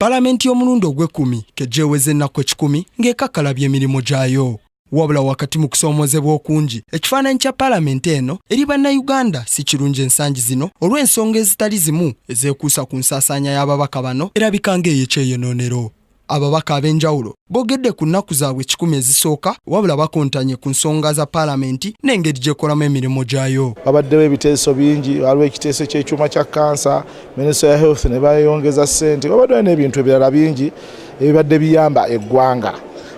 Palamenti y'omulundi ogw'ekkumi kejjeeweza ennaku 10 ng'ekakkalabya emirimu gyayo. Wabula wakati mu kusoomozebwa okungi, ekifaananyi kya Palamenti eno eri bannayuganda si kirungi ensangi zino olw'ensonga ezitali zimu ezeekuusa ku nsaasaanya y'ababaka bano erabika ng'ey'ekyeyonoonero. Ababaka ab'enjawulo boogedde ku nnaku zaabwe 10 ezisooka wabula bakontanye ku nsonga za Palamenti n'engeri gy'ekolamu emirimu gyayo. Babaddewo ebiteeso bingi, waliwo ekiteeso ky'ekyuma kya kansa, Ministry ya Health ne bayongeza ssente, wabaddewo n'ebintu ebirala bingi ebibadde biyamba eggwanga.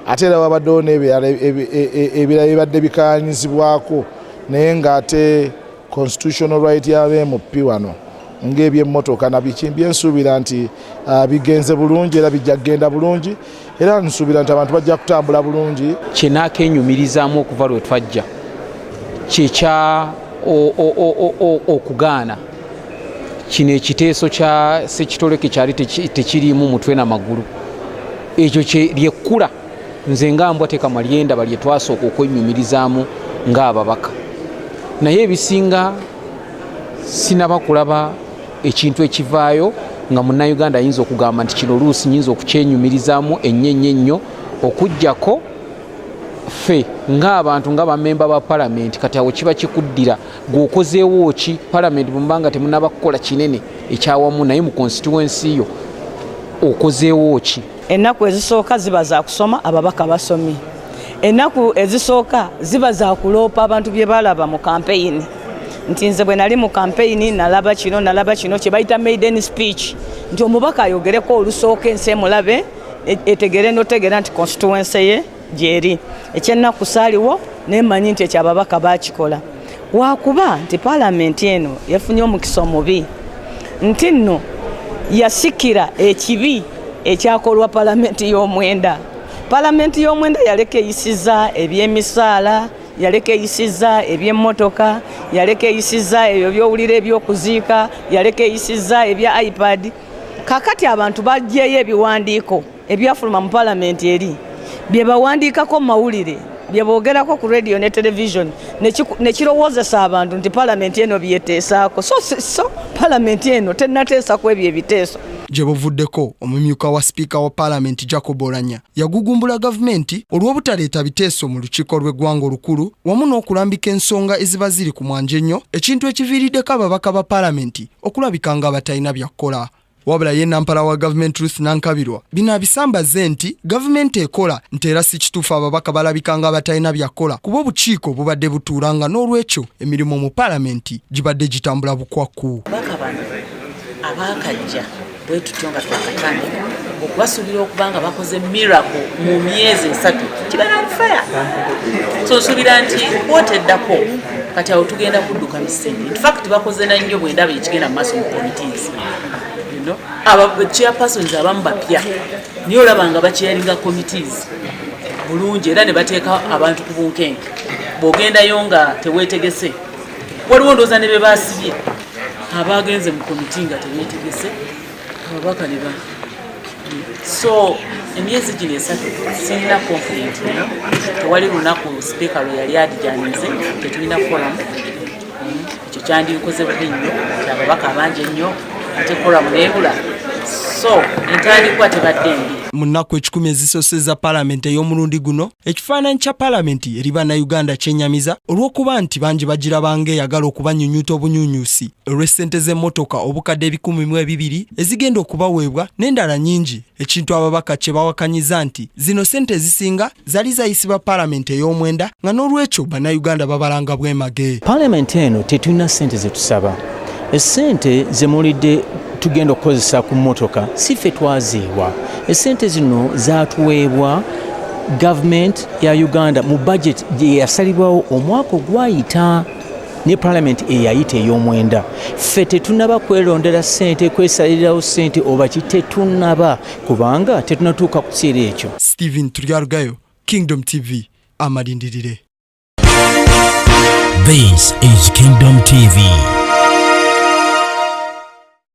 Ate era wabaddewo n'ebirala ebibadde bikaanyizibwako naye ng'ate constitutional right y'ab'MP wano ng'ebyemmotoka na biki byensuubira nti bigenze bulungi era bijja kgenda bulungi era nsuubira nti abantu bajja kutambula bulungi. Kinaakenyumirizaamu okuva lwe twajja kyekya okugaana kino ekiteeso kya ssekitoleke kyali tekiriimu mutwe n'amagulu. Ekyo lyekkula nze nga mbwa teka malyendaba lye twasooka okwenyumirizaamu ng'ababaka, naye ebisinga sinaba kulaba ekintu ekivaayo nga munnayuganda ayinza okugamba nti kino oluusi nyinza okukyenyumirizaamu ennyo okuggyako ffe ng'abantu nga bammemba ba Palamenti. Kati awo kiba kikuddira gw'okozeewo ki Palamenti bw'mbanga temunaba kukola kinene ekyawamu, naye mu constituency yo okozeewo ki? Ennaku ezisooka ziba za kusoma ababaka basomi, ennaku ezisooka ziba za kuloopa abantu bye balaba mu kampeyini. Nti nze bwe nali mu kampeyini nalaba kino kye bayita maiden speech, nti omubaka ayogereko olusooka ensi emulabe etegere n'otegera nti constituency ye gyeri. Ekyennaku saaliwo nemanyi nti ekyababaka bakikola. Wakuba nti Palamenti eno yafunye omukisa omubi, nti nno yasikira ekibi ekyakolwa Palamenti y'omwenda. Palamenti y'omwenda yaleka eyisiza eby'emisaala, yaleka eyisiza eby'emmotoka, yaleka eyisiza ebyo by'owulira eby'okuziika, yaleka eyisiza ebya iPad. Kakati abantu baggyeyo ebiwandiiko ebyafuluma mu Palamenti eri bye bawandiikako mu mawulire, bye boogerako ku radio ne television, ne kirowoozesa abantu nti Palamenti eno byeteesaako. So Palamenti eno tennateesa ku ebyo ebiteeso. Gye buvuddeko omumyuka wa Sipiika wa Palamenti Jacob Oulanyah yagugumbula gavumenti olw'obutaleeta biteeso mu lukiiko lw'eggwanga olukulu wamu n'okulambika ensonga eziba ziri ku mwanje ennyo, ekintu ekiviiriddeko ababaka ba Palamenti okulabika nga batalina byakukola. Wabula ye nampala wa gavumenti Ruth Nankabirwa bino abisambaze nti gavumenti ekola nti era si kituufu ababaka balabika nga batalina byakukola kuba obukiiko bubadde butuulanga n'olwekyo emirimu mu Palamenti gibadde gitambula bukwakku. Abakajja bwe tutyo nga twakatandika okubasuubira okuba nga bakoze miracle mu myezi 3 kibana nfaya. So nsuubira nti kwoteddako kati awo tugenda kudduka misinde. In fact bakoze na nnyo bwendaba ekigenda mu maaso mu committees. Chairpersons abamu bapya niyo olaba nga bakyaringa committees bulungi era ne bateeka abantu ku bunkenke. Bw'ogendayo nga teweetegese waliwo ndooza ne be baasibye abagenze mu komiti nga tebeetegese ababaka ne ba. So emyezi gino 3 sirina confident tewali lunaku Sipiika lwe yali adijanize tetulina forum. Ekyo kyandikoze bubi nnyo, ababaka abangi ennyo ate forum neebula. So entandikwa tebadde mbi. Mu nnaku 10 ezisoose za Palamenti ey'omulundi guno, ekifaananyi kya Palamenti eri bannayuganda kyenyamiza olw'okuba nti bangi bagiraba ng'eyagala okubanyunyuta obunyunyusi olw'essente z'emmotoka obukadde 200,000 ezigenda okubaweebwa n'endala nnyingi, ekintu ababaka kye bawakanyiza nti zino ssente ezisinga zali zayisibwa Palamenti ey'omwenda nga n'olwekyo bannayuganda babalanga bwemage. Palamenti eno tetulina ssente ze tusaba. Essente ze mulidde tugenda okukozesa ku mmotoka si ffe twaziibwa. Essente zino zaatuweebwa gavumenti ya Uganda mu budget gye yasalibwawo omwaka ogwayita ne Palamenti eyayita ey'omwenda. Ffe tetunaba kwerondera ssente, kwesalirawo ssente oba kitetunaba kubanga tetunatuuka ku kiseera ekyo. Stephen Turyarugayo, Kingdom TV, amalindirire. This is Kingdom TV.